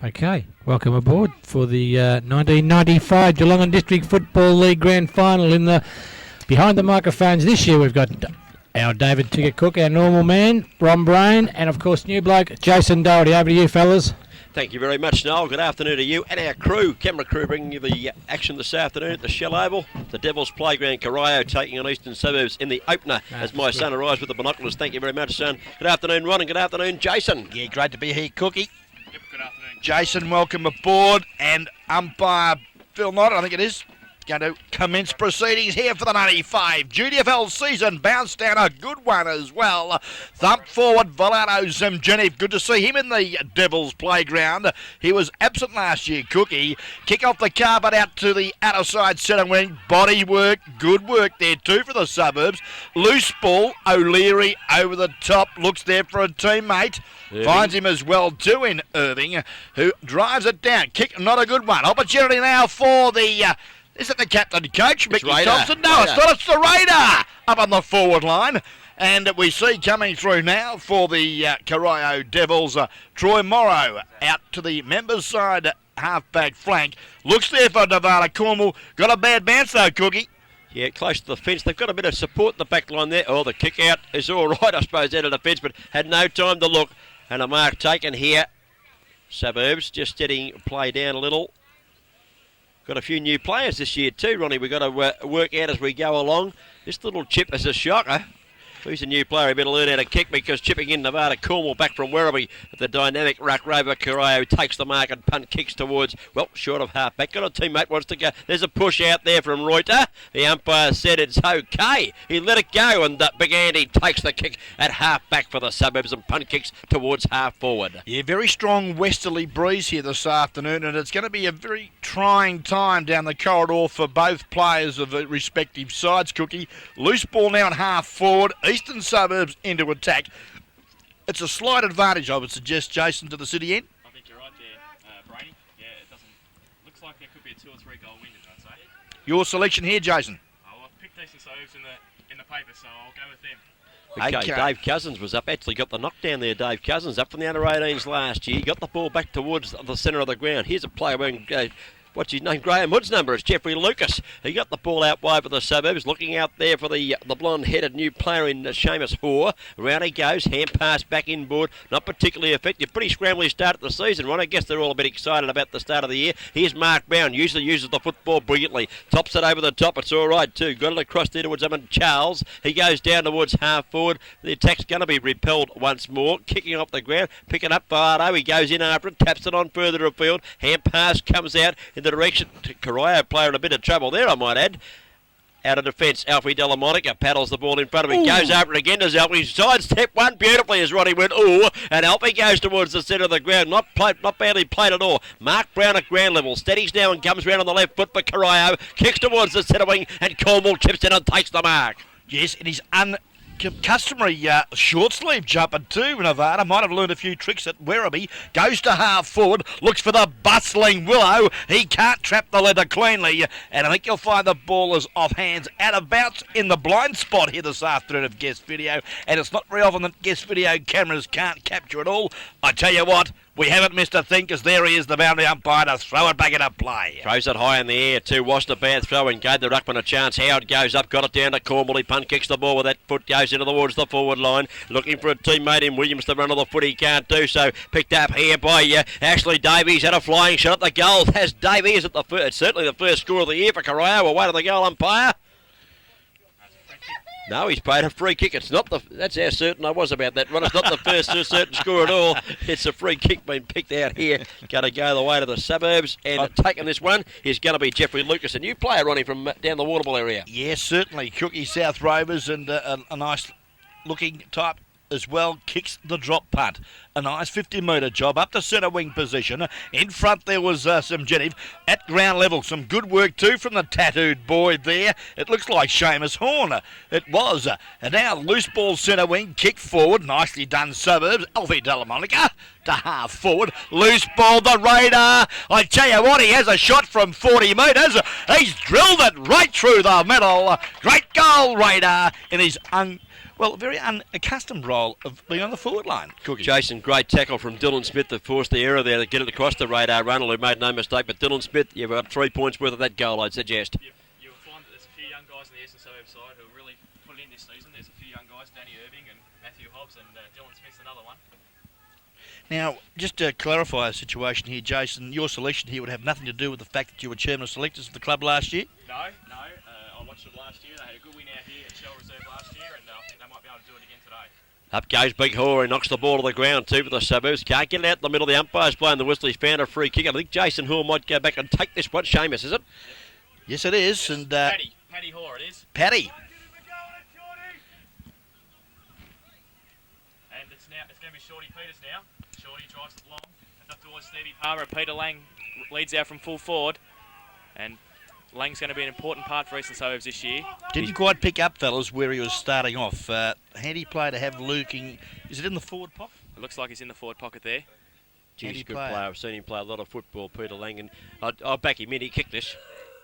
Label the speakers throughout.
Speaker 1: Okay, welcome aboard for the 1995 Geelong District Football League Grand Final. Behind the microphones this year, we've got our David Ticket Cook, our normal man, Ron Brain, and of course new bloke Jason Doherty. Over to you, fellas.
Speaker 2: Thank you very much, Noel. Good afternoon to you and our crew, camera crew, bringing you the action this afternoon at the Shell Oval. The Devils Playground, Corio taking on Eastern Suburbs in the opener as my son arrives with the binoculars. Thank you very much, son. Good afternoon, Ron, and good afternoon, Jason.
Speaker 3: Yeah, great to be here, Cookie.
Speaker 4: Yep, good afternoon.
Speaker 3: Jason, welcome aboard. And umpire Phil Knott, I think it is, going to commence proceedings here for the 95 GDFL season. Bounce down, a good one as well. Thump forward, Volado Zemjenev. Good to see him in the Devils Playground. He was absent last year, Cookie. Kick off the carpet out to the outer side centre wing. Body work, good work there too for the Suburbs. Loose ball, O'Leary over the top. Looks there for a teammate. Irving. Finds him as well too in Irving, who drives it down. Kick, not a good one. Opportunity now for the... is it the captain coach, Mickey Thompson? No, it's not. It's the Raider up on the forward line. And we see coming through now for the Corio Devils, Troy Morrow out to the members' side half-back flank. Looks there for Nevada Cornwall. Got a bad bounce though, Cookie.
Speaker 2: Yeah, close to the fence. They've got a bit of support in the back line there. Oh, the kick out is all right, I suppose, out of the fence, but had no time to look. And a mark taken here. Suburbs just getting play down a little. Got a few new players this year too, Ronnie. We've got to work out as we go along. This little chip is a shocker. He's a new player. He better learn how to kick because chipping in Nevada Cornwall back from Werribee. The dynamic ruck rover Corio takes the mark and punt kicks towards, well, short of half back. Got a teammate wants to go. There's a push out there from Reuter. The umpire said it's okay. He let it go and Big Andy takes the kick at half back for the Suburbs and punt kicks towards half forward.
Speaker 3: Yeah, very strong westerly breeze here this afternoon, and it's going to be a very trying time down the corridor for both players of the respective sides, Cookie. Loose ball now at half forward. Eastern Suburbs into attack. It's a slight advantage, I would suggest, Jason, to the city end.
Speaker 4: I think you're right there, Brady. Yeah, it doesn't. Looks like there could be a 2 or 3 goal win, I'd say.
Speaker 3: Your selection here, Jason.
Speaker 4: I've picked decent Suburbs in the paper, so I'll go with them.
Speaker 2: Okay, Dave Cousins was up. Actually got the knockdown there, Dave Cousins, up from the under-18s last year. He got the ball back towards the centre of the ground. Here's a player wearing... what's his name? Graham Hood's number is Jeffrey Lucas. He got the ball out wide for the Suburbs. Looking out there for the blonde-headed new player in Seamus Hoare. Around he goes. Hand pass back inboard. Not particularly effective. Pretty scrambly start at the season, Ron. I guess they're all a bit excited about the start of the year. Here's Mark Brown. Usually uses the football brilliantly. Tops it over the top. It's all right too. Got it across there towards Charles. He goes down towards half forward. The attack's going to be repelled once more. Kicking off the ground. Picking up Vardo. He goes in after it. Taps it on further afield. Hand pass comes out in the direction. Corio player in a bit of trouble there, I might add. Out of defence, Alfie Delamonica paddles the ball in front of him. Ooh. Goes over it again to Alfie. Sidestep one beautifully as Ronnie went, ooh. And Alfie goes towards the centre of the ground. Not badly played at all. Mark Brown at ground level. Steadies now and comes round on the left foot for Corio. Kicks towards the centre wing and Cornwall chips in and takes the mark.
Speaker 3: Yes, it is customary short sleeve jumper too. Nevada might have learned a few tricks at Werribee. Goes to half forward, looks for the bustling Willow. He can't trap the leather cleanly, and I think you'll find the ball is off hands, out of bounds in the blind spot here this afternoon of guest video, and it's not very often that guest video cameras can't capture it all. I tell you what, we haven't missed a thing because there he is, the boundary umpire, to throw it back into play.
Speaker 2: Throws it high in the air too. Wasn't a bad throw and gave the ruckman a chance. Howard goes up, got it down to Cornwall. He punt kicks the ball with that foot, goes into towards the forward line. Looking for a teammate in Williams to run on the foot. He can't do so. Picked up here by Ashley Davies. Had a flying shot at the goal. Has Davies at the first. It's certainly the first score of the year for Corio. Away to the goal umpire. No, he's paid a free kick. It's not the... That's how certain I was about that, Ron. It's not the first certain score at all. It's a free kick being picked out here. Going to go the way to the Suburbs. And taking this one is going to be Jeffrey Lucas, a new player, Ronnie, from down the Waterville area.
Speaker 3: Yes, certainly. Cookie South Rovers and a nice-looking type as well. Kicks the drop punt. A nice 50-metre job up to centre wing position. In front there was Zemjenev at ground level. Some good work too from the tattooed boy there. It looks like Seamus Horner. It was. And now loose ball centre wing. Kick forward. Nicely done Suburbs. Alfie Delamonica to half forward. Loose ball the Raider. I tell you what, he has a shot from 40 metres. He's drilled it right through the middle. Great goal, Raider, in his well, a very unaccustomed role of being on the forward line. Cookie.
Speaker 2: Jason, great tackle from Dylan Smith to force the error there to get it across the radar runner who made no mistake. But Dylan Smith, you've got 3 points worth of that goal, I'd suggest.
Speaker 4: You'll find that there's a few young guys on the Eastern Suburbs side who really put it in this season. There's a few young guys, Danny Irving and Matthew Hobbs, and Dylan Smith's another one.
Speaker 3: Now, just to clarify a situation here, Jason, your selection here would have nothing to do with the fact that you were chairman of selectors of the club last year?
Speaker 4: No. I watched it last year. They had a good win out here at Shell Reserve last year, and I think they might be able to do it again today.
Speaker 2: Up goes Big Hore. He knocks the ball to the ground too for the Suburbs. Can't get it out in the middle. The umpire's playing the whistle. He's found a free kick. I think Jason Hore might go back and take this one. Seamus, is it?
Speaker 3: Yes, it is.
Speaker 4: Yes.
Speaker 3: And
Speaker 4: Paddy Hore it is.
Speaker 3: Paddy.
Speaker 4: And it's going to be Shorty Peters now. Shorty drives it long. It's up towards Stevie Palmer. Peter Lang leads out from full forward. And Lang's going to be an important part for Eastern Suburbs this year.
Speaker 3: Didn't quite pick up, fellas, where he was starting off. Handy play to have looking. Is it in the forward pocket?
Speaker 4: It looks like he's in the forward pocket there.
Speaker 2: He's a good player. I've seen him play a lot of football, Peter Lang, and I'll back him in. He kicked this.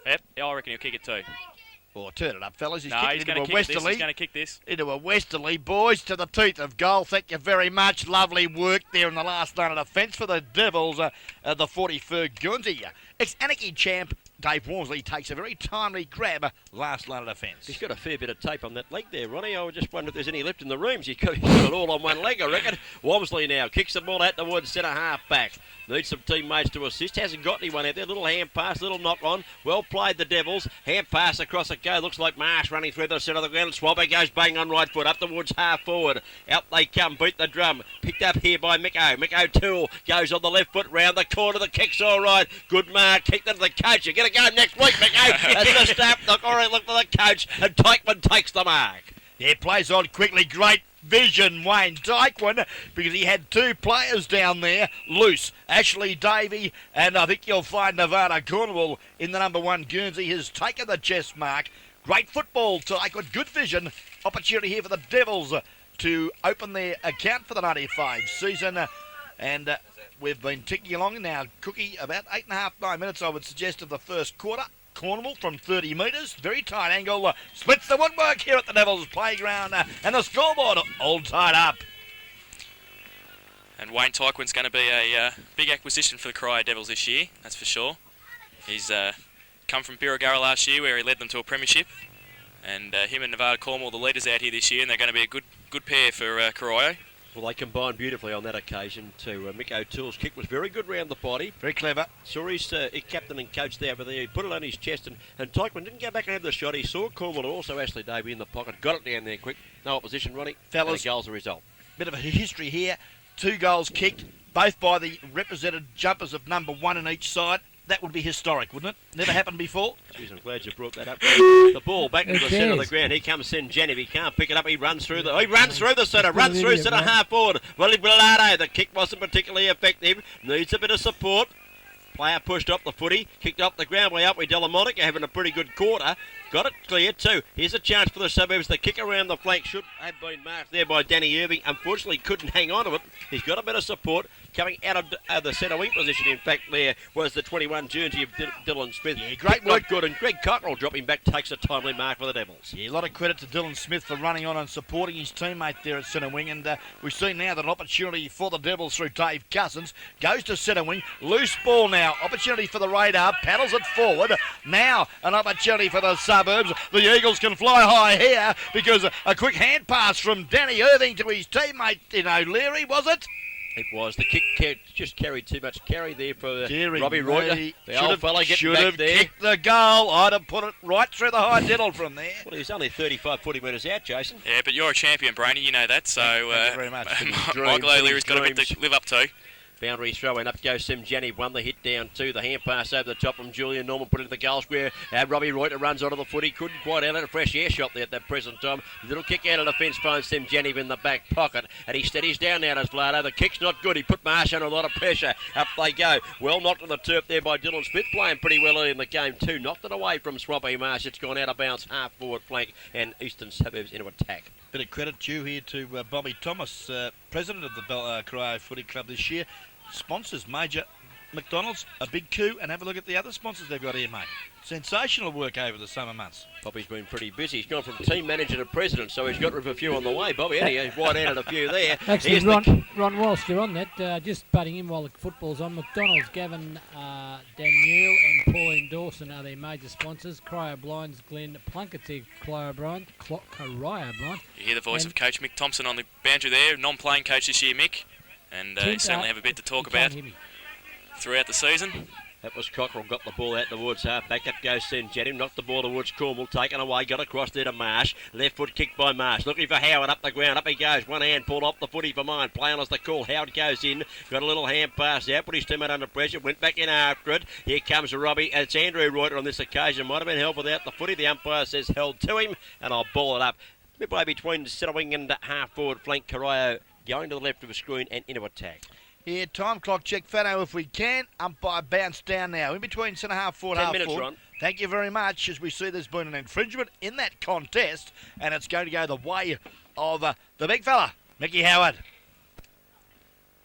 Speaker 4: Yep, I reckon he'll kick it too.
Speaker 3: Well, turn it up, fellas. He's
Speaker 4: No,
Speaker 3: kicked
Speaker 4: he's
Speaker 3: into
Speaker 4: going
Speaker 3: a
Speaker 4: to kick this.
Speaker 3: westerly.
Speaker 4: He's going to kick this.
Speaker 3: Into a westerly. Boys, to the teeth of goal. Thank you very much. Lovely work there in the last line of defence for the Devils, the 43rd Guernsey. Ex-Anarchy champ Dave Wormsley takes a very timely grab last line of defence.
Speaker 2: He's got a fair bit of tape on that leg there, Ronnie. I just wonder if there's any left in the rooms. He's got it all on one leg, I reckon. Wormsley now kicks the ball out towards centre half back. Needs some teammates to assist. Hasn't got anyone out there. Little hand pass, little knock on. Well played, the Devils. Hand pass across the go. Looks like Marsh running through the centre of the ground. Swabber goes bang on right foot up towards half forward. Out they come. Beat the drum. Picked up here by Micko. Micko Toole goes on the left foot round the corner. The kick's all right. Good mark. Kicked into the coach. You're going to go next week, Micko. That's the snap. The Corio look to the coach. And Teichmann takes the mark.
Speaker 3: Yeah, plays on quickly. Great vision, Wayne Teichmann, because he had two players down there loose. Ashley Davey, and I think you'll find Nevada Cornwall in the number 1 Guernsey has taken the chest mark. Great football, Teichmann. Good vision. Opportunity here for the Devils to open their account for the 95 season. And we've been ticking along now. Cookie, about 8.5, 9 minutes, I would suggest, of the first quarter. Cornwall from 30 metres, very tight angle, splits the woodwork here at the Devils playground, and the scoreboard all tied up.
Speaker 4: And Wayne Teichmann's going to be a big acquisition for the Corio Devils this year, that's for sure. He's come from Birregurra last year where he led them to a premiership. And him and Nevada Cornwall, the leaders out here this year, and they're going to be a good pair for Corio.
Speaker 2: Well, they combined beautifully on that occasion too. Mick O'Toole's kick was very good round the body.
Speaker 3: Very clever.
Speaker 2: Saw his captain and coach there, but he put it on his chest, and Teichmann didn't go back and have the shot. He saw Cornwall, also Ashley Davey in the pocket, got it down there quick. No opposition, Ronnie.
Speaker 3: Fellas,
Speaker 2: and a goal's the result.
Speaker 3: Bit of a history here. 2 goals kicked, both by the represented jumpers of number 1 in each side. That would be historic, wouldn't it? Never happened before.
Speaker 2: Jeez, I'm glad you brought that up. The ball back into the centre of the ground. Here comes Sinjani. He can't pick it up. He runs through the centre. Runs through centre half forward. Willie Bilardo. The kick wasn't particularly effective. Needs a bit of support. Player pushed off the footy. Kicked off the ground way up with Delamonica having a pretty good quarter. Got it clear too. Here's a chance for the Suburbs. The kick around the flank should have been marked there by Danny Irving. Unfortunately, couldn't hang on to it. He's got a bit of support. Coming out of the centre wing position, in fact, there was the 21 Guernsey of Dylan Smith.
Speaker 3: Yeah, great work.
Speaker 2: Good, and Greg Cockrell dropping back takes a timely mark for the Devils.
Speaker 3: Yeah, a lot of credit to Dylan Smith for running on and supporting his teammate there at centre wing. And we've seen now that an opportunity for the Devils through Dave Cousins. Goes to centre wing. Loose ball now. Opportunity for the radar. Paddles it forward. Now an opportunity for the Suburbs. The Eagles can fly high here because a quick hand pass from Danny Irving to his teammate in O'Leary, was it?
Speaker 2: It was. The kick just carried too much carry there for Robbie
Speaker 3: Roy.
Speaker 2: Reuter. The old fella getting
Speaker 3: back
Speaker 2: back there.
Speaker 3: Kicked the goal. I'd have put it right through the high diddle from there.
Speaker 2: Well, he's only 35, 40 metres out, Jason.
Speaker 4: Yeah, but you're a champion, Brainy, you know that, so
Speaker 3: Thank you very much.
Speaker 4: Michael O'Leary's got a bit to live up to.
Speaker 2: Boundary throw in, up goes Simjani, won the hit down to the hand pass over the top from Julian Norman, put it into the goal square. Robbie Reuter runs onto the footy, couldn't quite out it, a fresh air shot there at that present time. Little kick out of the fence, finds Simjani in the back pocket, and he steadies down now to Vlado. The kick's not good, he put Marsh under a lot of pressure. Up they go, well knocked on the turf there by Dylan Smith, playing pretty well early in the game too. Knocked it away from Swampy Marsh, it's gone out of bounds, half forward flank, and Eastern Suburbs into attack.
Speaker 3: Bit of credit due here to Bobby Thomas, president of the Corio Footy Club this year. Sponsors major McDonald's, a big coup, and have a look at the other sponsors they've got here, mate. Sensational work over the summer months.
Speaker 2: Bobby's been pretty busy. He's gone from team manager to president, so he's got rid of a few on the way, Bobby. He's white-handed a few there.
Speaker 1: Actually,
Speaker 2: Here's
Speaker 1: Ron, whilst you're on that, just butting in while the football's on, McDonald's, Gavin Daniel and Pauline Dawson are their major sponsors. Corio Blinds, Glenn Plunkett, Corio Blinds.
Speaker 4: You hear the voice of Coach Mick Thompson on the boundary there, non-playing coach this year, Mick. And you certainly have a bit to talk about throughout the season.
Speaker 2: That was Cockrell, got the ball out towards half. Back up goes Senjetim, knocked the ball towards Cornwall, taken away, got across there to Marsh. Left foot kicked by Marsh, looking for Howard up the ground. Up he goes, one hand pulled off the footy for mine. Play on as the call. Howard goes in, got a little hand pass out, put his teammate under pressure, went back in after it. Here comes Robbie. It's Andrew Reuter on this occasion. Might have been held without the footy. The umpire says held to him, and I'll ball it up. Midway between centre wing and half forward flank, Corio going to the left of the screen and into attack.
Speaker 3: Here, time clock check, Fano, if we can. Umpire bounce down now. In between centre half forward,
Speaker 2: 10
Speaker 3: half
Speaker 2: minutes,
Speaker 3: forward.
Speaker 2: Ron.
Speaker 3: Thank you very much. As we see, there's been an infringement in that contest, and it's going to go the way of the big fella, Mickey Howard.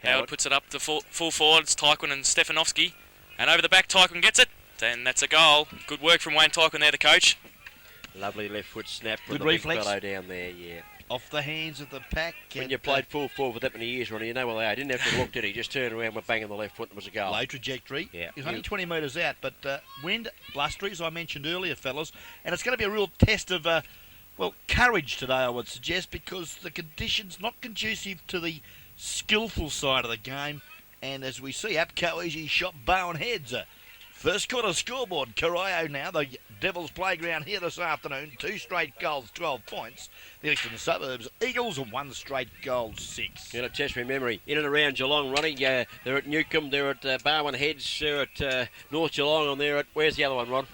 Speaker 4: Howard puts it up to full forwards, Tyquin and Stefanovski. And over the back, Tyquin gets it. And that's a goal. Good work from Wayne Tyquin there, the coach.
Speaker 2: Lovely left foot snap from
Speaker 3: Good
Speaker 2: the
Speaker 3: reflex.
Speaker 2: big fellow down there, yeah.
Speaker 3: Off the hands of the pack.
Speaker 2: When you played full forward for that many years, Ronnie, you know what they are. Didn't have to look, did he? Just turned around, went banging the left foot and was a goal.
Speaker 3: Low trajectory.
Speaker 2: Yeah.
Speaker 3: He was only 20 metres out, but wind, blustery, as I mentioned earlier, fellas. And it's going to be a real test of, courage today, I would suggest, because the conditions not conducive to the skillful side of the game. And as we see, Apco Easy shot Bowen heads. First quarter scoreboard, Corio now, the Devils playground here this afternoon. 2 straight goals, 12 points. The Eastern Suburbs Eagles, 1 straight goal, 6.
Speaker 2: Going to test my memory. In and around Geelong, Ronnie. They're at Newcombe, they're at Barwon Heads, they're at North Geelong, and they're at, where's the other one, Ron?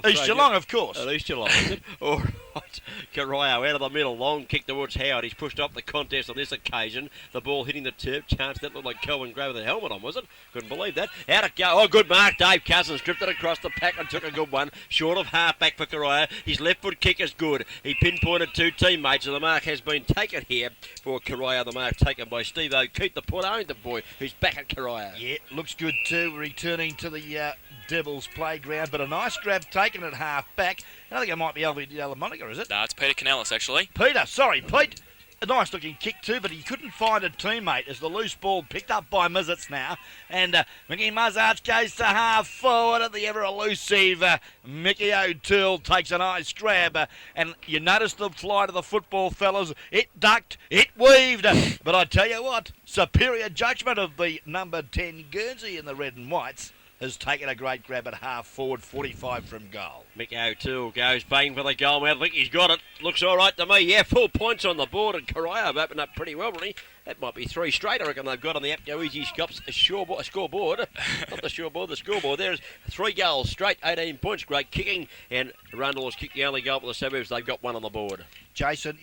Speaker 3: East Geelong, of course.
Speaker 2: At East Geelong, is it? All right. Corio out of the middle, long kick towards Howard. He's pushed off the contest on this occasion. The ball hitting the turf. Chance that looked like Kelvin Gray with a helmet on, was it? Couldn't believe that. Out it go. Oh, good mark. Dave Cousins drifted across the pack and took a good one. Short of half back for Corio. His left foot kick is good. He pinpointed 2 teammates, and the mark has been taken here for Corio. The mark taken by Steve O'Keefe, the Port Owned boy, who's back at Corio.
Speaker 3: Yeah, looks good too. Returning to the Devils playground, but a nice grab taken at half back. I think it might be Elvie Monica, is it?
Speaker 4: No, it's Peter Canellis, actually.
Speaker 3: Pete. A nice looking kick too, but he couldn't find a teammate as the loose ball picked up by Mizarts now. And Mickey Mizarts goes to half forward at the ever elusive Mickey O'Toole takes a nice grab. And you notice the flight of the football, fellas. It ducked, it weaved. But I tell you what, superior judgment of the number 10 Guernsey in the red and whites has taken a great grab at half forward, 45 from goal.
Speaker 2: Mickey O'Toole goes bang for the goal. I think he's got it. Looks all right to me. Yeah, 4 points on the board, and Corio have opened up pretty well, really. That might be 3 straight, I reckon they've got on the Apco Easy Scops scoreboard. Not the scoreboard, the scoreboard. There's 3 goals straight, 18 points. Great kicking, and Rundle has kicked the only goal for the Suburbs. They've got 1 on the board.
Speaker 3: Jason,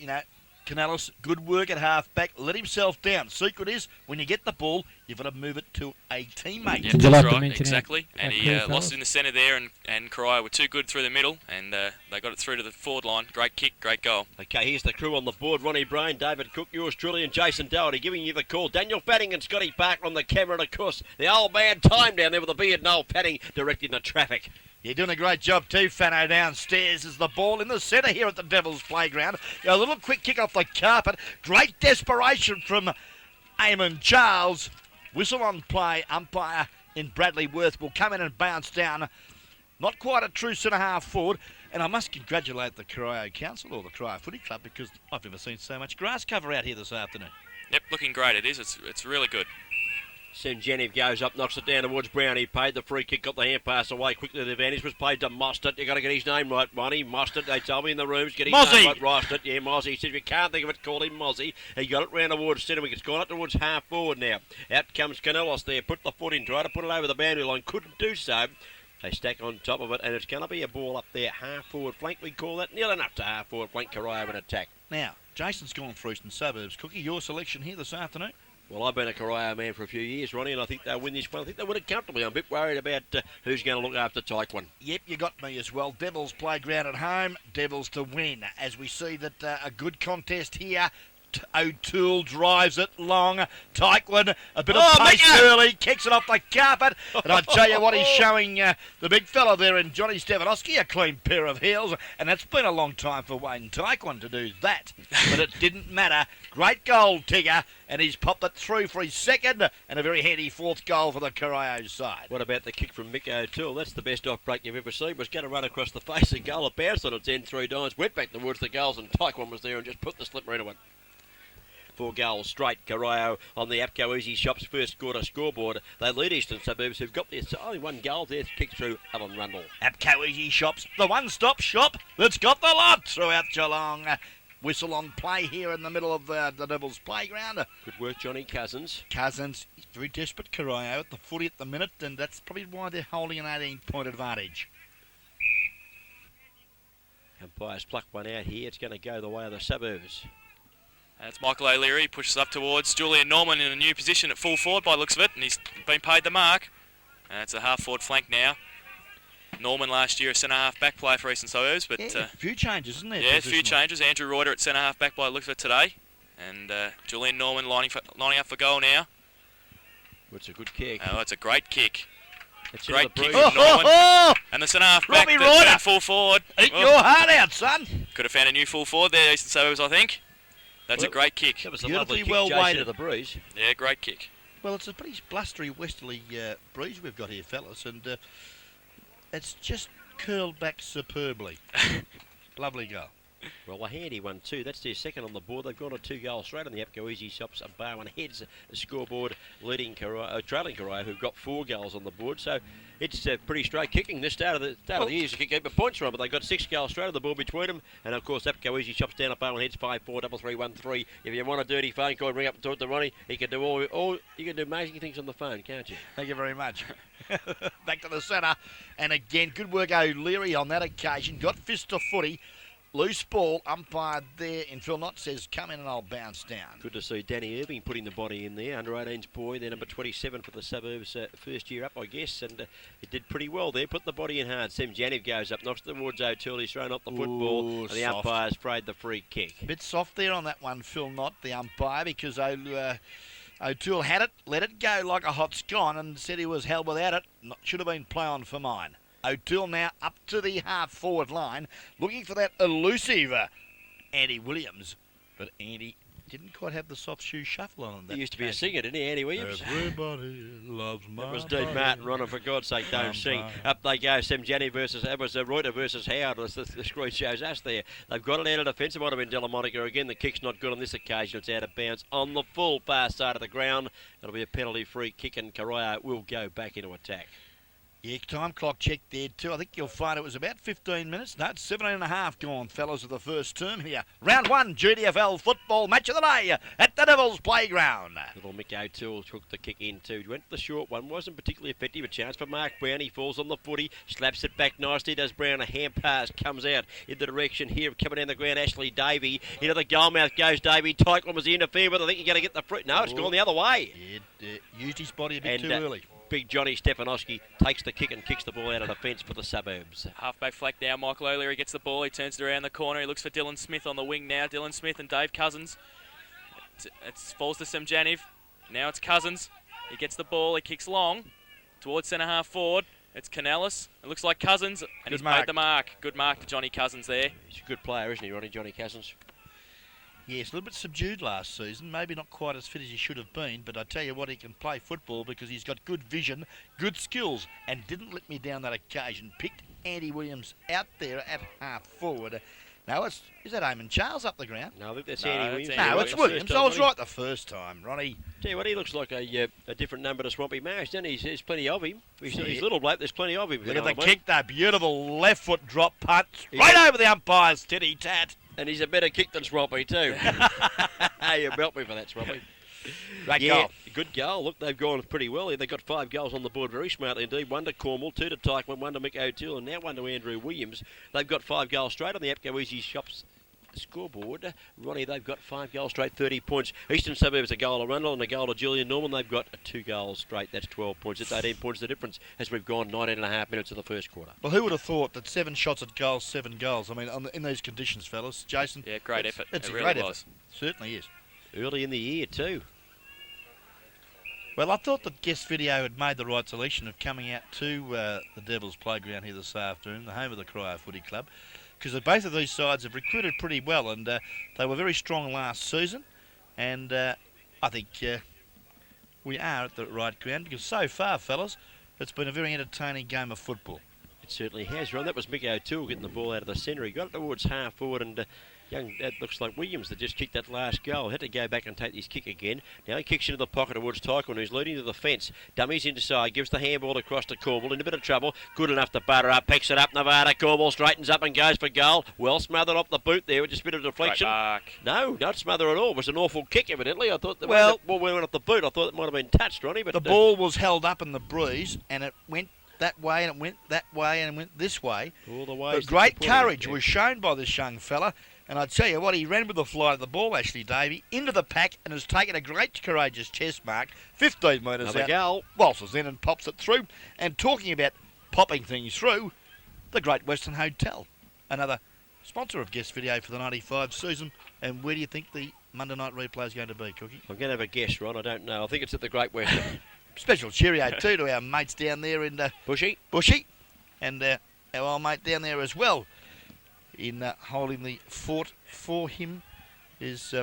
Speaker 3: Canellis, good work at half-back, let himself down. Secret is, when you get the ball, you've got to move it to a teammate.
Speaker 4: Yeah,
Speaker 1: Would you like to
Speaker 4: right,
Speaker 1: mention
Speaker 4: exactly.
Speaker 1: our
Speaker 4: And he
Speaker 1: crew,
Speaker 4: lost
Speaker 1: fellas?
Speaker 4: it in the centre there, and Corio were too good through the middle, and they got it through to the forward line. Great kick, great goal.
Speaker 2: Okay, here's the crew on the board. Ronnie Brain, David Cook, yours truly, and Jason Doherty giving you the call. Daniel Padding and Scotty Parker on the camera, and of course, the old man Time down there with the beard, Noel Padding directing the traffic.
Speaker 3: You're doing a great job too, Fano, downstairs as the ball in the centre here at the Devils playground. A little quick kick off the carpet. Great desperation from Eamon Charles. Whistle on play. Umpire in Bradley Worth will come in and bounce down. Not quite a true centre half forward. And I must congratulate the Corio Council or the Corio Footy Club because I've never seen so much grass cover out here this afternoon.
Speaker 4: Yep, looking great it is. It's really good.
Speaker 2: Senjetiv goes up, knocks it down towards Brown. He paid the free kick, got the hand pass away quickly. The advantage was played to Mostert. You've got to get his name right, Ronnie. Mostert, they told me in the rooms. Get his name right, Mostert. Yeah, Mozzie. He said if you can't think of it, call him Mozzie. He got it round towards centre. It's gone up towards half forward now. Out comes Canellis there. Put the foot in, try to put it over the boundary line. Couldn't do so. They stack on top of it, and it's going to be a ball up there. Half forward flank, we call that. Near enough to half forward flank. Corio in attack.
Speaker 3: Now, Jason's gone for Eastern Suburbs. Cookie, your selection here this afternoon?
Speaker 2: Well, I've been a Corio man for a few years, Ronnie, and I think they'll win this one. I think they'll win it comfortably. I'm a bit worried about who's going to look after Tyquin.
Speaker 3: Yep, you got me as well. Devils playground at home, Devils to win. As we see that a good contest here. O'Toole drives it long. Tyquin, a bit of
Speaker 2: Oh,
Speaker 3: pace
Speaker 2: Micko!
Speaker 3: early, kicks it off the carpet. And I tell you what, he's showing the big fella there in Johnny Stefanowski a clean pair of heels. And it's been a long time for Wayne Tyquin to do that. But it didn't matter. Great goal, Tigger. And he's popped it through for his second. And a very handy fourth goal for the Corio side.
Speaker 2: What about the kick from Mick O'Toole? That's the best off break you've ever seen. Was going to run across the face of goal. It bounced on its end 3 times, went back towards the goals, and Tyquin was there and just put the slipper into it. 4 goals straight. Corio on the APCO Easy Shops first quarter scoreboard. They lead Eastern Suburbs, who've got their only 1 goal there. Kick through Alan Rundle.
Speaker 3: APCO Easy Shops, the one-stop shop that's got the lot throughout Geelong. Whistle on play here in the middle of the Devils playground.
Speaker 2: Good work, Johnny Cousins.
Speaker 3: Cousins, he's very desperate, Corio, at the footy at the minute, and that's probably why they're holding an 18-point advantage.
Speaker 2: Umpire's plucked one out here. It's going to go the way of the Suburbs.
Speaker 4: And it's Michael O'Leary, pushes up towards Julian Norman in a new position at full forward by the looks of it, and he's been paid the mark. And it's a half-forward flank now. Norman last year a centre-half back player for Eastern Suburbs, but
Speaker 3: A few changes, isn't there?
Speaker 4: yeah, a few changes. Andrew Reuter at centre-half back by the looks of it today. And Julian Norman lining up for goal now.
Speaker 2: It's a good kick.
Speaker 4: Oh, it's a great kick.
Speaker 2: It's
Speaker 4: Great kick
Speaker 2: Bruce.
Speaker 4: from Norman. And the centre-half back
Speaker 3: Robbie
Speaker 4: that
Speaker 3: Reuter.
Speaker 4: turned full forward.
Speaker 3: Eat
Speaker 4: Well,
Speaker 3: your heart out, son.
Speaker 4: could have found a new full forward there, Eastern Suburbs, I think. That's a great kick.
Speaker 2: That was a
Speaker 3: Beautifully
Speaker 2: lovely kick,
Speaker 3: well
Speaker 2: Jason,
Speaker 3: weighted.
Speaker 2: to the breeze.
Speaker 4: Yeah, great kick.
Speaker 3: Well, it's a pretty blustery westerly breeze we've got here, fellas, and it's just curled back superbly. Lovely goal.
Speaker 2: Well, a handy one too. That's their second on the board. They've gone to 2 goals straight on the APCO Easy Shops. And Barwon heads the scoreboard, leading trailing Corio, who've got 4 goals on the board. So it's pretty straight kicking. This start of the year, you can keep the points from, but they've got 6 goals straight on the board between them. And of course, APCO Easy Shops down at Barwon heads 543313. If you want a dirty phone call, ring up and talk to Ronnie. He can do all. You can do amazing things on the phone, can't you?
Speaker 3: Thank you very much. Back to the centre. And again, good work O'Leary on that occasion. Got fist to footy. Loose ball, umpire there in Phil Knott says, come in and I'll bounce down.
Speaker 2: Good to see Danny Irving putting the body in there. Under 18's boy, they're number 27 for the Suburbs, first year up, I guess. And it did pretty well there. Put the body in hard. Sem Janiv goes up, knocks towards O'Toole. He's thrown off the football. And the
Speaker 3: Soft.
Speaker 2: umpire's sprayed the free kick.
Speaker 3: A bit soft there on that one, Phil Knott, the umpire, because O'Toole had it, let it go like a hot scone and said he was held without it. Should have been play on for mine. O'Toole now up to the half-forward line, looking for that elusive Andy Williams. But Andy didn't quite have the soft shoe shuffle on him.
Speaker 2: He used to be a singer, didn't he, Andy Williams?
Speaker 3: Everybody loves my
Speaker 2: That was Dean Martin, Ronald, for God's sake, don't sing. Up they go, Sem Jani versus, that was Reuter versus Howard. The screen shows us there. They've got it out of defence. It might have been Delamonica again. The kick's not good on this occasion. It's out of bounds on the full far side of the ground. It'll be a penalty free kick and Corio will go back into attack.
Speaker 3: Yeah, time clock check there too. I think you'll find it was about 15 minutes. No, it's 17 and a half gone, fellas, of the first term here. Round 1, GDFL football match of the day at the Devils playground.
Speaker 2: Little Mick O'Toole took the kick in too. Went for the short one. Wasn't particularly effective. A chance for Mark Brown. He falls on the footy. Slaps it back nicely. Does Brown. A hand pass comes out in the direction here of coming down the ground. Ashley Davey. Into the goal mouth goes Davey. Tyquin was interfered with. I think you're going to get the fruit. No, it's gone the other way.
Speaker 3: It used his body a bit too early.
Speaker 2: Big Johnny Stefanowski takes the kick and kicks the ball out of defence for the Suburbs.
Speaker 4: Halfback flank now. Michael O'Leary gets the ball. He turns it around the corner. He looks for Dylan Smith on the wing now. Dylan Smith and Dave Cousins. It falls to Sem Janiv. Now it's Cousins. He gets the ball. He kicks long towards centre half forward. It's Canellis. It looks like Cousins. And
Speaker 3: Good
Speaker 4: he's
Speaker 3: mark.
Speaker 4: made the mark. Good mark to Johnny Cousins there.
Speaker 2: He's a good player, isn't he, Ronnie, Johnny Cousins?
Speaker 3: Yes, a little bit subdued last season. Maybe not quite as fit as he should have been, but I tell you what, he can play football because he's got good vision, good skills, and didn't let me down that occasion. Picked Andy Williams out there at half forward. No, is that Eamon Charles up the ground?
Speaker 2: No, I think that's
Speaker 4: No,
Speaker 2: Andy
Speaker 4: that's
Speaker 2: Williams.
Speaker 4: Andy
Speaker 3: No,
Speaker 4: Williams.
Speaker 3: it's Williams. I was
Speaker 2: Ronnie.
Speaker 3: right the first time, Ronnie.
Speaker 2: Tell you what, he looks like a different number to Swampy Marsh, doesn't he? There's plenty of him. He's
Speaker 3: Yeah.
Speaker 2: little bloke, there's plenty of him. if you
Speaker 3: Look at
Speaker 2: know
Speaker 3: the
Speaker 2: what I mean.
Speaker 3: kick, though. Beautiful left foot drop punt. Straight over the umpire's titty tat.
Speaker 2: And he's a better kick than Swampy too. You melt me for that, Swampy.
Speaker 3: Great
Speaker 2: Yeah,
Speaker 3: goal.
Speaker 2: good goal. Look, they've gone pretty well here. They've got 5 goals on the board very smartly indeed. 1 to Cornwall, 2 to Tyquin, 1 to Mick O'Toole, and now 1 to Andrew Williams. They've got 5 goals straight on the APCO Easy Shops scoreboard. Ronnie, they've got 5 goals straight, 30 points. Eastern Suburbs a goal to Rundle and a goal to Julian Norman. They've got 2 goals straight. That's 12 points. It's 18 points the difference as we've gone 19 and a half minutes of the first quarter.
Speaker 3: Well, who would have thought that 7 shots at goal, 7 goals? I mean, in these conditions, fellas. Jason?
Speaker 4: Yeah, great effort.
Speaker 3: It's
Speaker 4: It
Speaker 3: a
Speaker 4: really
Speaker 3: great
Speaker 4: was.
Speaker 3: effort. Certainly is.
Speaker 2: Early in the year too.
Speaker 3: Well, I thought that guest video had made the right selection of coming out to the Devils playground here this afternoon, the home of the Corio Footy Club, because both of these sides have recruited pretty well, and they were very strong last season, and I think we are at the right ground, because so far, fellas, it's been a very entertaining game of football.
Speaker 2: It certainly has, Ron. That was Mick O'Toole getting the ball out of the centre. He got it towards half forward, and that looks like Williams that just kicked that last goal. Had to go back and take his kick again. Now he kicks into the pocket towards Tyquin, who's leading to the fence. Dummies inside, gives the handball across to Cornwall. In a bit of trouble. Good enough to butter up. Picks it up, Nevada. Cornwall straightens up and goes for goal. Well smothered off the boot there with just a bit of deflection. No, not smother at all. It was an awful kick, evidently. I thought the ball went off the boot. I thought it might have been touched, Ronnie. But
Speaker 3: the ball was held up in the breeze, and it went that way, and it went that way, and it went this way.
Speaker 2: All the way.
Speaker 3: But great courage was shown by this young fella. And I tell you what, he ran with the flight of the ball, actually, Davey, into the pack and has taken a great courageous chest mark, 15 metres
Speaker 2: Another
Speaker 3: out,
Speaker 2: goal.
Speaker 3: waltzes in and pops it through. And talking about popping things through, the Great Western Hotel, another sponsor of Guest Video for the 95 season. And where do you think the Monday night replay is going to be, Cookie?
Speaker 2: I'm going to have a guess, Ron. I don't know. I think it's at the Great Western.
Speaker 3: Special cheerio, too, to our mates down there in
Speaker 2: Bushy.
Speaker 3: And our old mate down there as well. In holding the fort for him is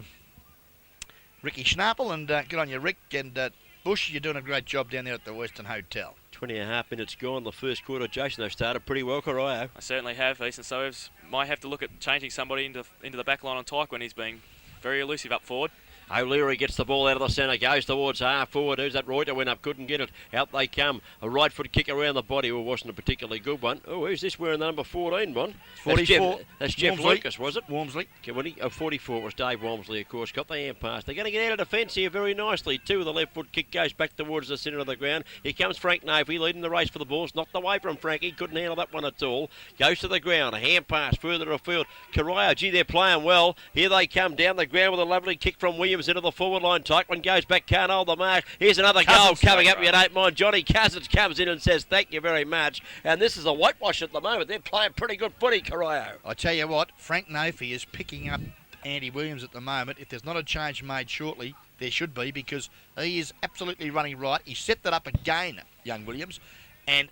Speaker 3: Ricky Schnapple, and good on you, Rick, and Bush, you're doing a great job down there at the Western Hotel.
Speaker 2: 20.5 minutes gone, the first quarter. Jason, they've started pretty well, Corio.
Speaker 4: I certainly have. Eastern Suburbs might have to look at changing somebody into the back line on Tyke when he's being very elusive up forward.
Speaker 2: O'Leary gets the ball out of the centre, goes towards half forward. Who's that? Reuter went up, couldn't get it. Out they come. A right foot kick around the body. Well, wasn't a particularly good one. Oh, who's this wearing the number 14 one?
Speaker 3: 44.
Speaker 2: That's Jeff Lucas, was it?
Speaker 3: Walmsley.
Speaker 2: 44 was Dave Walmsley, of course. Got the hand pass. They're going to get out of defence here very nicely, too. The left foot kick goes back towards the centre of the ground. Here comes Frank Navy leading the race for the ball. It's knocked away from Frankie. Couldn't handle that one at all. Goes to the ground. A hand pass further afield. Corio, gee, they're playing well. Here they come down the ground with a lovely kick from Williams into the forward line. Tyquin goes back, can't hold the mark. Here's another goal coming up, you don't mind. Johnny Cousins comes in and says thank you very much. And this is a whitewash at the moment. They're playing pretty good footy, Corio.
Speaker 3: I tell you what, Frank Nafy is picking up Andy Williams at the moment. If there's not a change made shortly, there should be, because he is absolutely running right. He set that up again, young Williams. And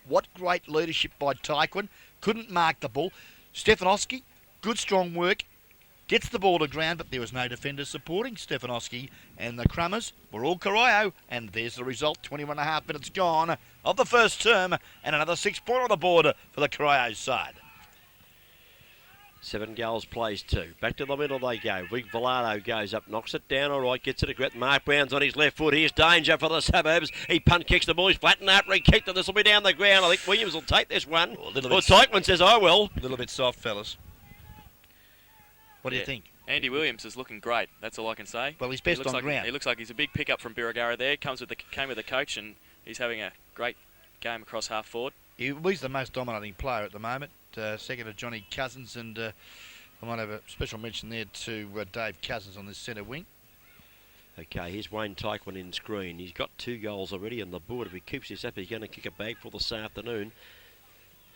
Speaker 3: what great leadership by Tyquin. Couldn't mark the ball. Stefanowski, good strong work. Gets the ball to ground, but there was no defender supporting Stefanowski, and the Crummers were all Corio, and there's the result, 21.5 minutes gone of the first term, and another 6-point on the board for the Corio side.
Speaker 2: 7 goals, plays 2. Back to the middle they go. Vic Villado goes up, knocks it down, all right, gets it a grip. Mark Brown's on his left foot. Here's danger for the Suburbs. He punt kicks the ball. He's flattened out, re-kicked it. This will be down the ground. I think Williams will take this one. Well, Tyquin says, I will.
Speaker 3: A little bit soft, fellas. What do you think?
Speaker 4: Andy Williams is looking great. That's all I can say.
Speaker 3: Well, he's best on ground.
Speaker 4: He looks like he's a big pickup from Birregurra there. Came with the coach, and he's having a great game across half forward.
Speaker 3: He's the most dominating player at the moment. Second to Johnny Cousins, and I might have a special mention there to Dave Cousins on this centre wing.
Speaker 2: Okay, here's Wayne Tyquin in screen. He's got 2 goals already on the board. If he keeps this up, he's going to kick a bag for this afternoon.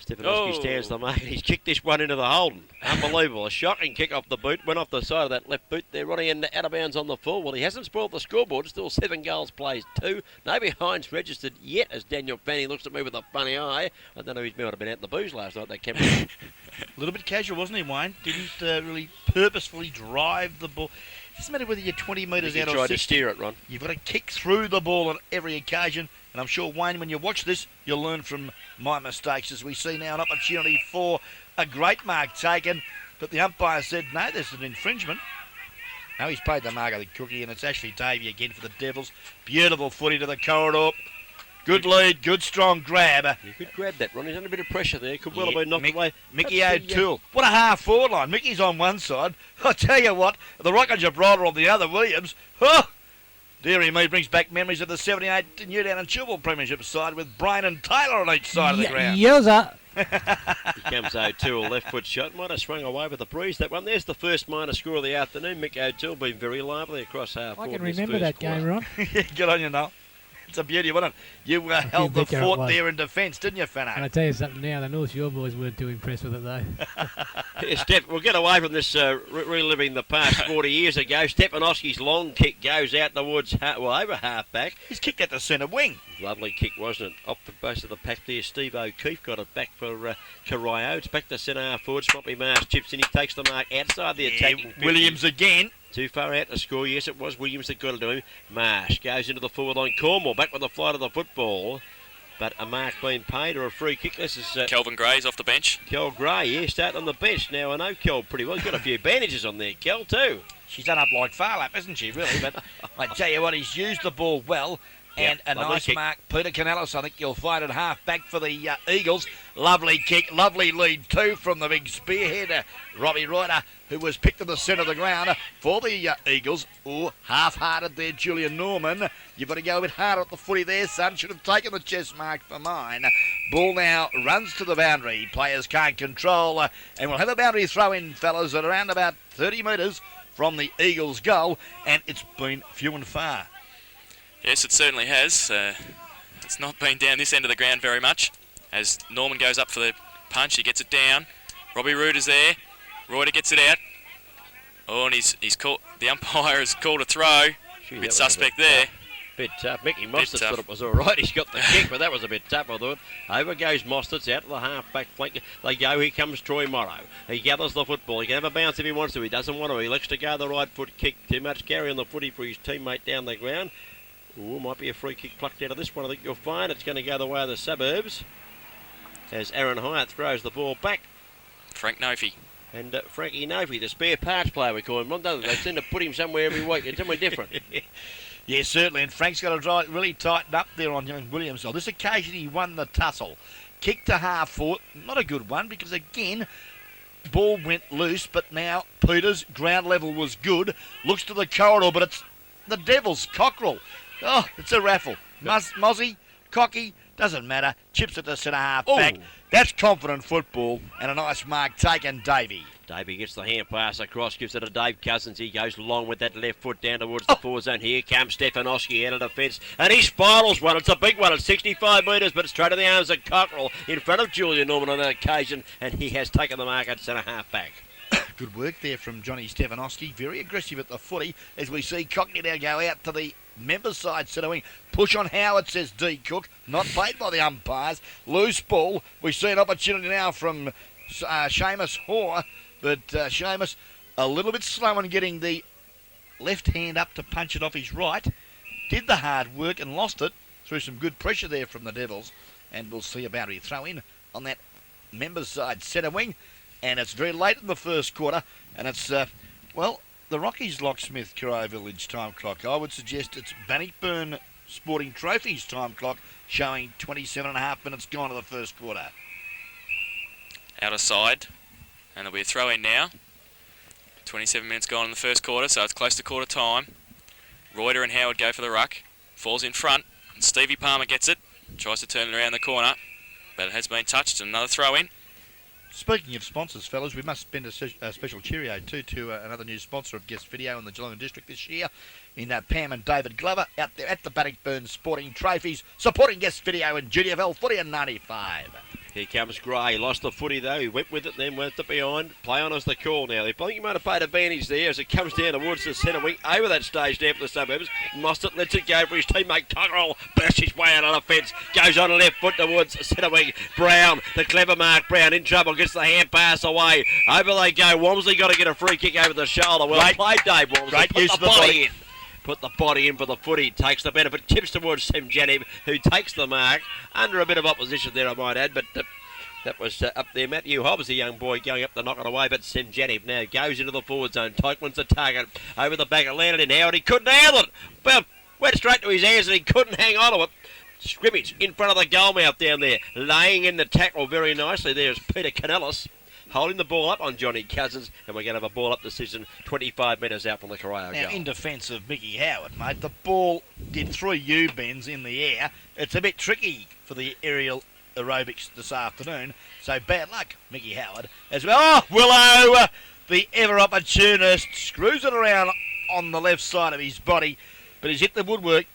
Speaker 2: Stefanowski stands the mark. He's kicked this one into the Holden. Unbelievable. A shocking kick off the boot. Went off the side of that left boot there, running in out of bounds on the full. Well, he hasn't spoiled the scoreboard. Still 7 goals, plays 2. No behinds registered yet, as Daniel Fanny looks at me with a funny eye. I don't know if he might have been out in the booze last night. That came
Speaker 3: a little bit casual, wasn't he, Wayne? Didn't really purposefully drive the ball. It doesn't matter whether you're 20 metres out or 60.
Speaker 2: Tried to steer it, Ron.
Speaker 3: You've got to kick through the ball on every occasion. And I'm sure, Wayne, when you watch this, you'll learn from my mistakes, as we see now an opportunity for a great mark taken. But the umpire said, no, there's an infringement. No, he's paid the mark of the Cookie, and it's actually Davey again for the Devils. Beautiful footy to the corridor. Good lead, good strong grab.
Speaker 2: You could grab that, Ron. He's under a bit of pressure there. Could well have been knocked away.
Speaker 3: Mickey O'Toole. What a half forward line. Mickey's on one side. I tell you what, the Rock of Gibraltar on the other, Williams. Oh! Deary me, brings back memories of the 78 Newtown and Chilwell Premiership side with Brian and Taylor on each side of the ground.
Speaker 1: Yowza.
Speaker 2: Here comes O'Toole, left foot shot. Might have swung away with the breeze, that one. There's the first minor score of the afternoon. Mick O'Toole been very lively across half
Speaker 1: I
Speaker 2: forward.
Speaker 1: can remember that game, Ron.
Speaker 3: Good on you, Noel. It's a beauty, wasn't it? You held the
Speaker 1: Vicar it
Speaker 3: fort
Speaker 1: was.
Speaker 3: there in defence, didn't you,
Speaker 1: And I
Speaker 3: Fano?
Speaker 1: tell you something now, the North Shore boys weren't too impressed with it though.
Speaker 2: We'll get away from this reliving the past 40 years ago. Stepanowski's long kick goes out towards, over half back.
Speaker 3: He's kicked at the centre wing.
Speaker 2: Lovely kick, wasn't it? Off the base of the pack there, Steve O'Keefe got it back for Corio. It's back to centre half forward. Swampy Marsh chips in. He takes the mark outside the attacking.
Speaker 3: Williams again.
Speaker 2: Too far out to score. Yes, it was Williams that got it to him. Marsh goes into the forward line. Cornwall back with the flight of the football. But a mark being paid or a free kick. This is
Speaker 4: Kelvin Gray's off the bench.
Speaker 2: Kel Gray, yeah, starting on the bench. Now, I know Kel pretty well. He's got a few bandages on there, Kel, too.
Speaker 3: She's done up like Farlap, isn't she, really? But I tell you what, he's used the ball well. And
Speaker 2: Yep,
Speaker 3: a
Speaker 2: lovely
Speaker 3: nice
Speaker 2: kick.
Speaker 3: mark. Peter Canellis, I think you'll find it half back for the Eagles. Lovely kick, lovely lead too from the big spearhead, Robbie Ryder, who was picked in the centre of the ground for the Eagles. Oh, half-hearted there, Julian Norman. You've got to go a bit harder at the footy there, son. Should have taken the chest mark for mine. Ball now runs to the boundary. Players can't control. And we'll have a boundary throw in, fellas, at around about 30 metres from the Eagles' goal. And it's been few and far.
Speaker 4: Yes, it certainly has. It's not been down this end of the ground very much. As Norman goes up for the punch, he gets it down. Robbie Root is there. Reuter gets it out. Oh, and he's called. The umpire has called a throw.
Speaker 2: Gee, that
Speaker 4: Bit
Speaker 2: was
Speaker 4: suspect
Speaker 2: a bit
Speaker 4: there.
Speaker 2: Bit tough. Mickey Mostert
Speaker 4: tough.
Speaker 2: thought it was all right. He's got the kick, but that was a bit tough, I thought. Over goes Mostert, out to the half-back flank. They go. Here comes Troy Morrow. He gathers the football. He can have a bounce if he wants to. He doesn't want to. He elects to go the right foot kick. Too much carry on the footy for his teammate down the ground. Ooh, might be a free kick plucked out of this one. I think you'll find it's going to go the way of the Suburbs. As Aaron Hyatt throws the ball back.
Speaker 4: Frank Nofi.
Speaker 2: And Frankie Nofi, the spare parts player we call him. They seem to put him somewhere every week. It's somewhere different.
Speaker 3: Yeah, certainly, and Frank's got to really tighten up there on young Williams. On this occasion, he won the tussle. Kick to half forward, not a good one, because again, ball went loose, but now Peters, ground level was good. Looks to the corridor, but it's the Devils, Cockrell. Oh, it's a raffle. Mozzie, Cocky, doesn't matter. Chips it to centre half back. That's confident football, and a nice mark taken, Davey.
Speaker 2: Davey gets the hand pass across, gives it to Dave Cousins. He goes long with that left foot down towards the forward zone. Here comes Stefanowski out of defence, and he spirals one. It's a big one. It's 65 metres, but it's straight in the arms of Cockrell in front of Julian Norman on that occasion, and he has taken the mark at centre half back.
Speaker 3: Good work there from Johnny Stefanowski. Very aggressive at the footy as we see Cockney now go out to the members' side centre wing. Push on Howard, says D. Cook. Not played by the umpires. Loose ball. We see an opportunity now from Seamus Hoare, but Seamus a little bit slow on getting the left hand up to punch it off his right. Did the hard work and lost it through some good pressure there from the Devils. And we'll see a boundary throw in on that members' side centre wing. And it's very late in the first quarter, and it's, well, the Rockies Locksmith Corio Village time clock. I would suggest it's Bannockburn Sporting Trophies time clock showing 27.5 minutes gone to the first quarter.
Speaker 4: Out of side. And there'll be a throw in now. 27 minutes gone in the first quarter, so it's close to quarter time. Reuter and Howard go for the ruck. Falls in front. And Stevie Palmer gets it. Tries to turn it around the corner. But it has been touched. Another throw in.
Speaker 3: Speaking of sponsors, fellas, we must spend a special cheerio too to another new sponsor of Guest Video in the Geelong District this year, in Pam and David Glover out there at the Bannockburn Sporting Trophies, supporting Guest Video in GDFL footy in 95.
Speaker 2: Here comes Gray. Lost the footy though. He went with it, then went it behind. Play on as the call now. I think he might have paid advantage there as it comes down towards the centre wing. Over that stage there for the Suburbs. Mostert lets it go for his teammate Cockrell. Bursts his way out on the fence. Goes on left foot towards the centre wing. Brown, the clever Mark Brown in trouble. Gets the hand pass away. Over they go. Walmsley got to get a free kick over the shoulder. Well played, Dave Walmsley.
Speaker 3: Great use of the body
Speaker 2: in. Put the body in for the footy. Takes the benefit. Tips towards Sam Janib, who takes the mark. Under a bit of opposition there, I might add, but... that was up there. Matthew Hobbs, the young boy, going up to knock it away, but Semjanib now goes into the forward zone. Tykman's the target. Over the back, it landed in Howard. He couldn't handle it. Well, went straight to his hands and he couldn't hang on to it. Scrimmage in front of the goalmouth down there. Laying in the tackle very nicely there is Peter Canellis. Holding the ball up on Johnny Cousins, and we're going to have a ball up decision 25 metres out from the Corio
Speaker 3: Now,
Speaker 2: goal.
Speaker 3: in defence of Mickey Howard, mate, the ball did 3 U-bends in the air. It's a bit tricky for the aerial aerobics this afternoon, so bad luck, Mickey Howard, as well. Oh, Willow, the ever-opportunist, screws it around on the left side of his body, but he's hit the woodwork.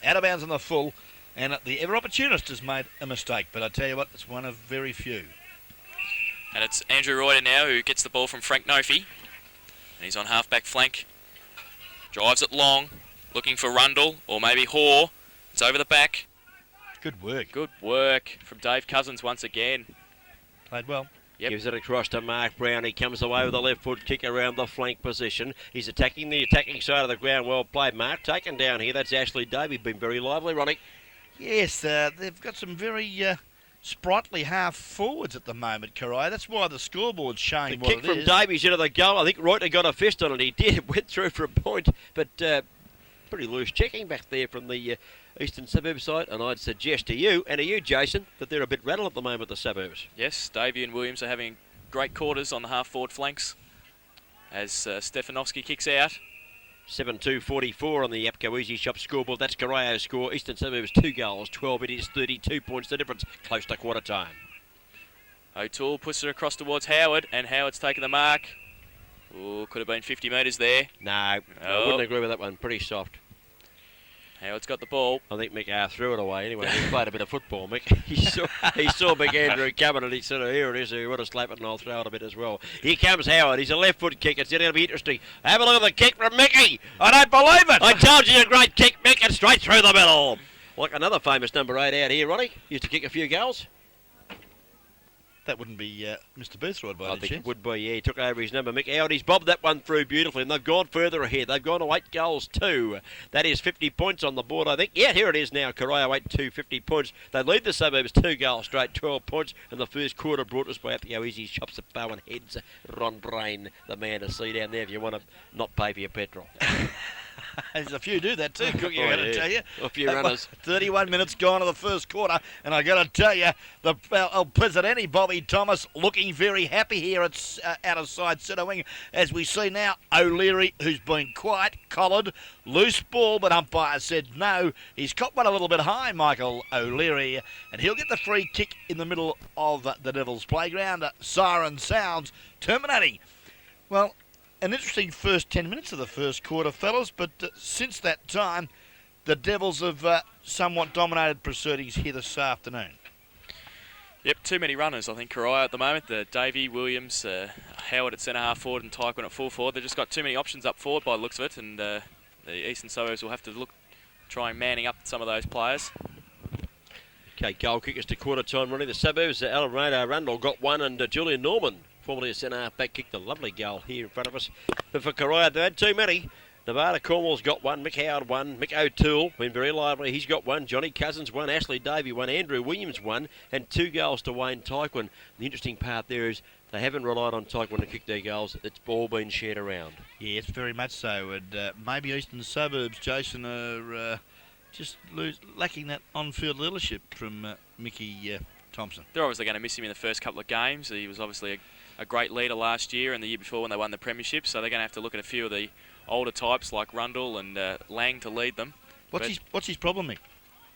Speaker 3: out of bounds on the full, and the ever opportunist has made a mistake. But I tell you what, it's one of very few.
Speaker 4: And it's Andrew Reuter now who gets the ball from Frank Nofi. And he's on half-back flank. Drives it long, looking for Rundle or maybe Hoare. It's over the back.
Speaker 3: Good work.
Speaker 4: Good work from Dave Cousins once again.
Speaker 3: Played well.
Speaker 4: Yep.
Speaker 2: Gives it across to Mark Brown. He comes away with a left foot kick around the flank position. He's attacking the attacking side of the ground. Well played, Mark. Taken down here. That's Ashley Davey. Been very lively, Ronnie.
Speaker 3: Yes, they've got some very sprightly half forwards at the moment, Corio. That's why the scoreboard's showing
Speaker 2: The
Speaker 3: what
Speaker 2: kick
Speaker 3: it
Speaker 2: from
Speaker 3: is.
Speaker 2: Davies into the goal. I think Reuter got a fist on it. He did. Went through for a point, but pretty loose checking back there from the Eastern Suburbs side. And I'd suggest to you and to you, Jason, that they're a bit rattled at the moment, the Suburbs.
Speaker 4: Yes, Davey and Williams are having great quarters on the half-forward flanks as Stefanovski kicks out.
Speaker 2: 7-2-44 on the Apco Easy Shop scoreboard. That's Corio's score. Eastern Suburbs 2 goals, 12. It is 32 points. The difference close to quarter time.
Speaker 4: O'Toole puts it across towards Howard, and Howard's taken the mark. Oh, could have been 50 metres there.
Speaker 2: No, I wouldn't agree with that one. Pretty soft.
Speaker 4: Howard's got the ball.
Speaker 2: I think Mick threw it away. Anyway, he played a bit of football, Mick. He saw Big Andrew coming and he said, oh, here it is. He would have slapped it and I'll throw it a bit as well. Here comes Howard. He's a left foot kick. It's going to be interesting. Have a look at the kick from Mickey.
Speaker 3: I don't believe it!
Speaker 2: I told you a great kick, Mick, and straight through the middle. Like another famous number 8 out here, Ronnie. Used to kick a few goals.
Speaker 3: That wouldn't be Mr. Boothroyd by
Speaker 2: I
Speaker 3: any
Speaker 2: think it
Speaker 3: chance.
Speaker 2: would be, yeah. He took over his number. Mick Howard, he's bobbed that one through beautifully, and they've gone further ahead. They've gone to 8 goals, 2. That is 50 points on the board, I think. Yeah, here it is now. Corio 8-2, 50 points. They lead the Suburbs 2 goals straight, 12 points. And the first quarter brought us by Apio Easy Shops at Bowen Heads. Ron Brain, the man to see down there if you want to not pay for your petrol.
Speaker 3: There's a few do that too, Cookie,
Speaker 2: Oh,
Speaker 3: I got to
Speaker 2: yeah.
Speaker 3: tell you.
Speaker 2: A few runners.
Speaker 3: 31 minutes gone of the first quarter, and I got to tell you, the El Presidente, Bobby Thomas, looking very happy here at out of side centre wing, as we see now O'Leary, who's been quite collared, loose ball, but umpire said no. He's caught one a little bit high, Michael O'Leary, and he'll get the free kick in the middle of the Devils' playground. Siren sounds terminating. Well, an interesting first 10 minutes of the first quarter, fellas, but since that time, the Devils have somewhat dominated proceedings here this afternoon.
Speaker 4: Yep, too many runners, I think, Corio at the moment. The Davey, Williams, Howard at centre half forward and Tyquin at full forward. They've just got too many options up forward by the looks of it, and the Eastern Suburbs will have to try and manning up some of those players.
Speaker 2: Okay, goal kickers to quarter time, Ronnie. The Suburbs, Alan Rundle got one, and Julian Norman, formerly a centre half back, kicked a lovely goal here in front of us. But for Corio, they had too many. Nevada Cornwall's got one, Mick Howard one, Mick O'Toole been very lively, he's got one, Johnny Cousins one, Ashley Davey one, Andrew Williams one, and 2 goals to Wayne Tyquin. The interesting part there is they haven't relied on Tyquin to kick their goals, it's all been shared around.
Speaker 3: Yes, very much so, and maybe Eastern Suburbs, Jason, are just lacking that on-field leadership from Mickey Thompson.
Speaker 4: They're obviously going to miss him in the first couple of games. He was obviously a great leader last year and the year before when they won the premiership, so they're going to have to look at a few of the older types like Rundle and Lang to lead them.
Speaker 3: What's his problem, Mick?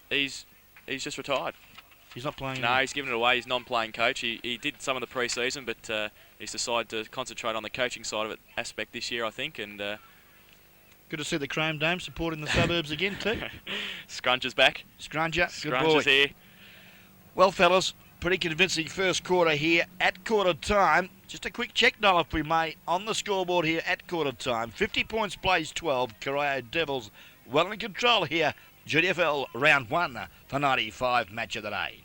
Speaker 4: He's just retired.
Speaker 3: He's not playing?
Speaker 4: No, he's given it away. He's non-playing coach. He did some of the pre-season, but he's decided to concentrate on the coaching side of it aspect this year, I think. And
Speaker 3: good to see the Chrome Dome supporting the Suburbs again too.
Speaker 4: Scruncher's back.
Speaker 3: Scruncher, good boy.
Speaker 4: Scruncher's here.
Speaker 3: Well, fellas, pretty convincing first quarter here at quarter time. Just a quick check, Noel, if we may, on the scoreboard here at quarter time. 50 points plays 12. Corio Devils well in control here. GDFL round 1, the 95 match of the day.